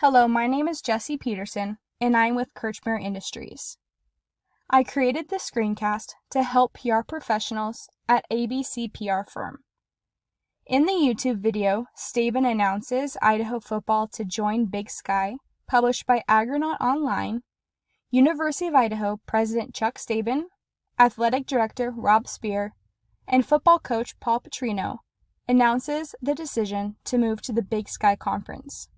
Hello, my name is Jesse Peterson, and I'm with Kirchmere Industries. I created this screencast to help PR professionals at ABC PR firm. In the YouTube video, Staben announces Idaho football to join Big Sky, published by Agronaut Online. University of Idaho President Chuck Staben, Athletic Director Rob Spear, and football coach Paul Petrino announces the decision to move to the Big Sky Conference.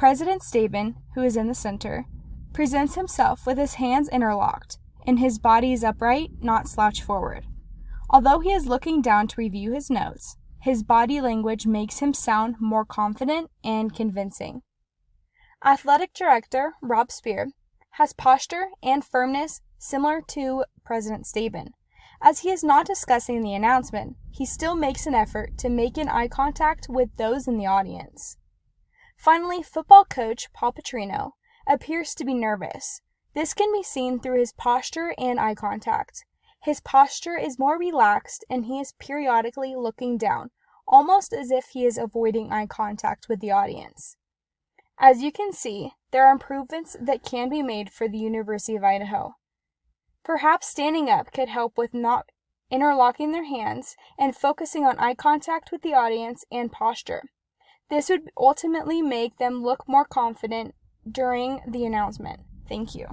President Staben, who is in the center, presents himself with his hands interlocked, and his body is upright, not slouched forward. Although he is looking down to review his notes, his body language makes him sound more confident and convincing. Athletic Director Rob Spear has posture and firmness similar to President Staben. As he is not discussing the announcement, he still makes an effort to make an eye contact with those in the audience. Finally, football coach Paul Petrino appears to be nervous. This can be seen through his posture and eye contact. His posture is more relaxed and he is periodically looking down, almost as if he is avoiding eye contact with the audience. As you can see, there are improvements that can be made for the University of Idaho. Perhaps standing up could help with not interlocking their hands and focusing on eye contact with the audience and posture. This would ultimately make them look more confident during the announcement. Thank you.